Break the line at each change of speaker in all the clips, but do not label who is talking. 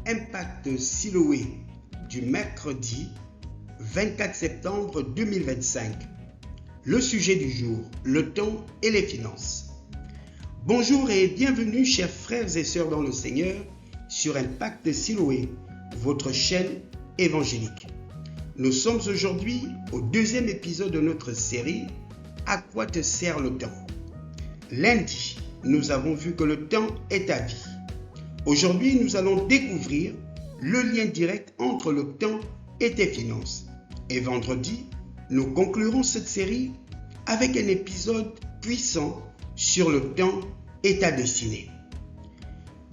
Impact Siloé du mercredi 24 septembre 2025. Le sujet du jour, le temps et les finances. Bonjour et bienvenue chers frères et sœurs dans le Seigneur sur Impact Siloé, votre chaîne évangélique. Nous sommes aujourd'hui au deuxième épisode de notre série « À quoi te sert le temps ?» Lundi, nous avons vu que le temps est ta vie. Aujourd'hui, nous allons découvrir le lien direct entre le temps et tes finances. Et vendredi, nous conclurons cette série avec un épisode puissant sur le temps et ta destinée.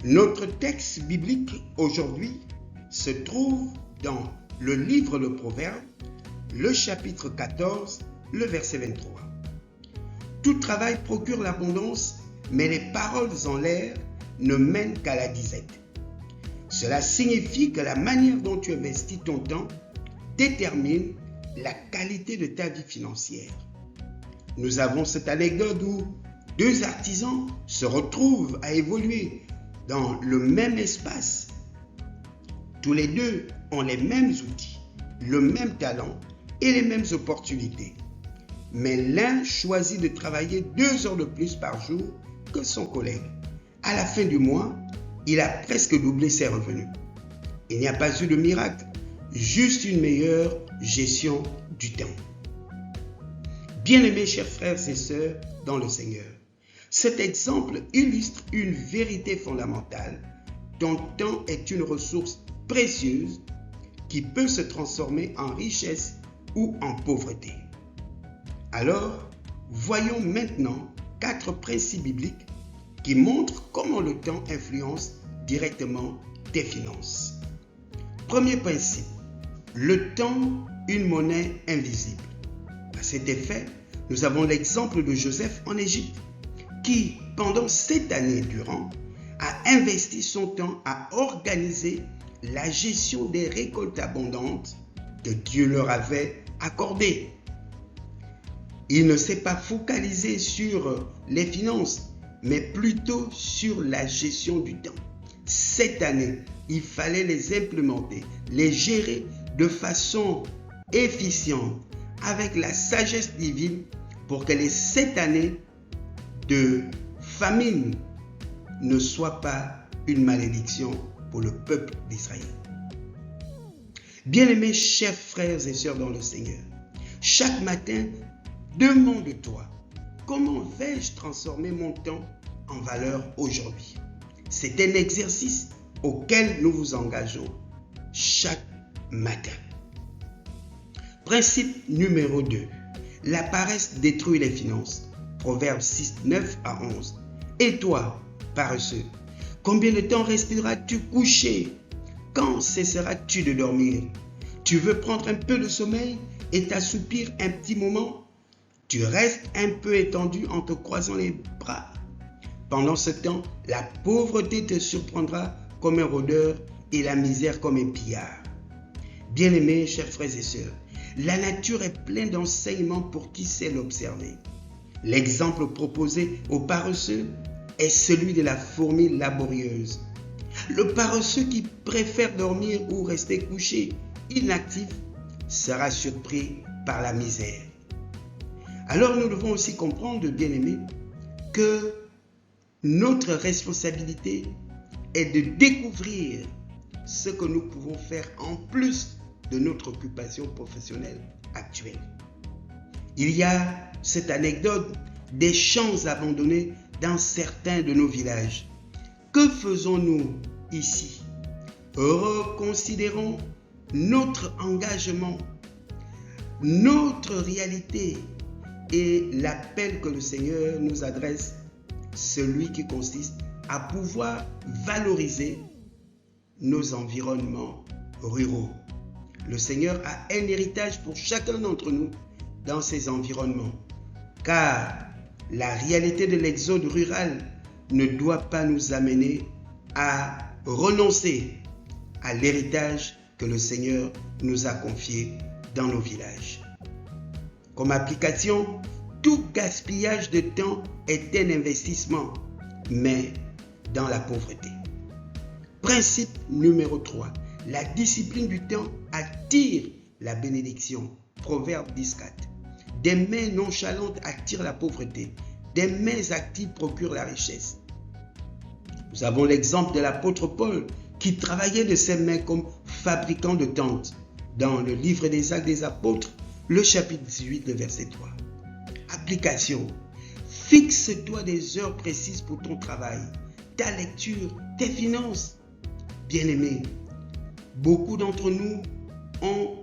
Notre texte biblique aujourd'hui se trouve dans le livre de Proverbes, le chapitre 14, le verset 23. Tout travail procure l'abondance, mais les paroles en l'air ne mènent qu'à la disette. Cela signifie que la manière dont tu investis ton temps détermine la qualité de ta vie financière. Nous avons cette anecdote où deux artisans se retrouvent à évoluer dans le même espace. Tous les deux ont les mêmes outils, le même talent et les mêmes opportunités. Mais l'un choisit de travailler 2 heures de plus par jour que son collègue. À la fin du mois, il a presque doublé ses revenus. Il n'y a pas eu de miracle, juste une meilleure gestion du temps. Bien-aimés chers frères et sœurs dans le Seigneur, cet exemple illustre une vérité fondamentale. Ton temps est une ressource précieuse qui peut se transformer en richesse ou en pauvreté. Alors, voyons maintenant 4 principes bibliques qui montrent comment le temps influence directement tes finances. Premier principe, le temps, une monnaie invisible. À cet effet, nous avons l'exemple de Joseph en Égypte, qui, pendant 7 années durant, a investi son temps à organiser la gestion des récoltes abondantes que Dieu leur avait accordées. Il ne s'est pas focalisé sur les finances, mais plutôt sur la gestion du temps. Cette année, il fallait les implémenter, les gérer de façon efficiente, avec la sagesse divine, pour que les 7 années de famine ne soient pas une malédiction pour le peuple d'Israël. Bien-aimés chers frères et sœurs dans le Seigneur, chaque matin, demande-toi, comment vais-je transformer mon temps en valeur aujourd'hui? C'est un exercice auquel nous vous engageons chaque matin. Principe numéro 2. La paresse détruit les finances. Proverbes 6, 9 à 11. Et toi, paresseux, combien de temps resteras-tu couché? Quand cesseras-tu de dormir? Tu veux prendre un peu de sommeil et t'assoupir un petit moment? Tu restes un peu étendu en te croisant les bras. Pendant ce temps, la pauvreté te surprendra comme un rôdeur et la misère comme un pillard. Bien-aimés, chers frères et sœurs, la nature est pleine d'enseignements pour qui sait l'observer. L'exemple proposé aux paresseux est celui de la fourmi laborieuse. Le paresseux qui préfère dormir ou rester couché, inactif, sera surpris par la misère. Alors nous devons aussi comprendre, bien-aimés, que notre responsabilité est de découvrir ce que nous pouvons faire en plus de notre occupation professionnelle actuelle. Il y a cette anecdote des champs abandonnés dans certains de nos villages. Que faisons-nous ici? Reconsidérons notre engagement, notre réalité et l'appel que le Seigneur nous adresse, celui qui consiste à pouvoir valoriser nos environnements ruraux. Le Seigneur a un héritage pour chacun d'entre nous dans ces environnements, car la réalité de l'exode rural ne doit pas nous amener à renoncer à l'héritage que le Seigneur nous a confié dans nos villages. Comme application, tout gaspillage de temps est un investissement, mais dans la pauvreté. Principe numéro 3. La discipline du temps attire la bénédiction. Proverbe 10.4. Des mains nonchalantes attirent la pauvreté. Des mains actives procurent la richesse. Nous avons l'exemple de l'apôtre Paul qui travaillait de ses mains comme fabricant de tentes. Dans le livre des Actes des Apôtres, le chapitre 18, le verset 3. Application. Fixe-toi des heures précises pour ton travail, ta lecture, tes finances. Bien-aimés, beaucoup d'entre nous ont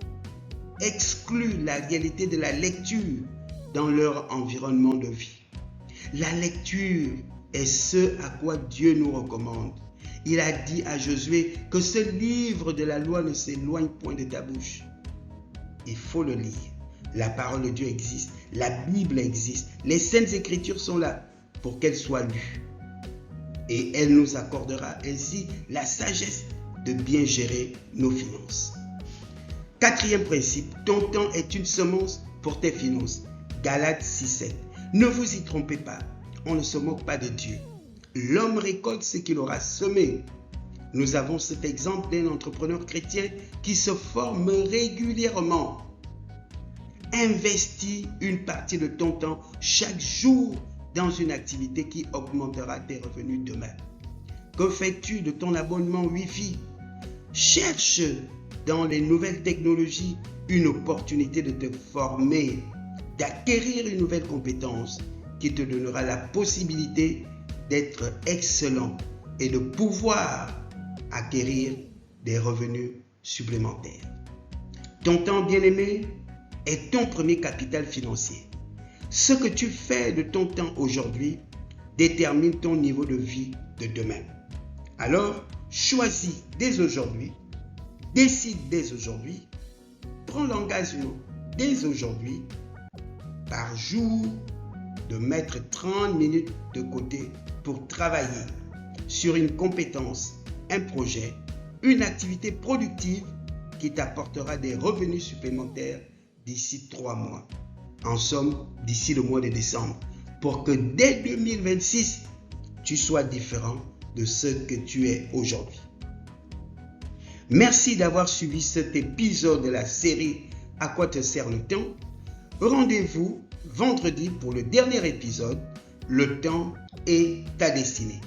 exclu la réalité de la lecture dans leur environnement de vie. La lecture est ce à quoi Dieu nous recommande. Il a dit à Josué que ce livre de la loi ne s'éloigne point de ta bouche. Il faut le lire. La parole de Dieu existe, la Bible existe, les Saintes Écritures sont là pour qu'elles soient lues. Et elle nous accordera ainsi la sagesse de bien gérer nos finances. Quatrième principe, ton temps est une semence pour tes finances. Galates 6.7. Ne vous y trompez pas, on ne se moque pas de Dieu. L'homme récolte ce qu'il aura semé. Nous avons cet exemple d'un entrepreneur chrétien qui se forme régulièrement. Investis une partie de ton temps chaque jour dans une activité qui augmentera tes revenus demain. Que fais-tu de ton abonnement Wi-Fi? Cherche dans les nouvelles technologies une opportunité de te former, d'acquérir une nouvelle compétence qui te donnera la possibilité d'être excellent et de pouvoir acquérir des revenus supplémentaires. Ton temps, bien-aimé, est ton premier capital financier. Ce que tu fais de ton temps aujourd'hui détermine ton niveau de vie de demain. Alors, choisis dès aujourd'hui, décide dès aujourd'hui, prends l'engagement dès aujourd'hui, par jour, de mettre 30 minutes de côté pour travailler sur une compétence, un projet, une activité productive qui t'apportera des revenus supplémentaires d'ici 3 mois. En somme, d'ici le mois de décembre, pour que dès 2026, tu sois différent de ce que tu es aujourd'hui. Merci d'avoir suivi cet épisode de la série « À quoi te sert le temps ?» Rendez-vous vendredi pour le dernier épisode « Le temps est ta destinée ».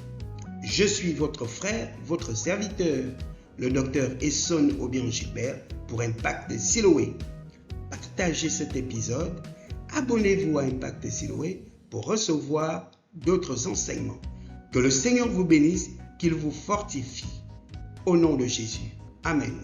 Je suis votre frère, votre serviteur, le docteur Esson Obiang Gilbert pour Impact Siloé. Partagez cet épisode, abonnez-vous à Impact Siloé pour recevoir d'autres enseignements. Que le Seigneur vous bénisse, qu'il vous fortifie. Au nom de Jésus. Amen.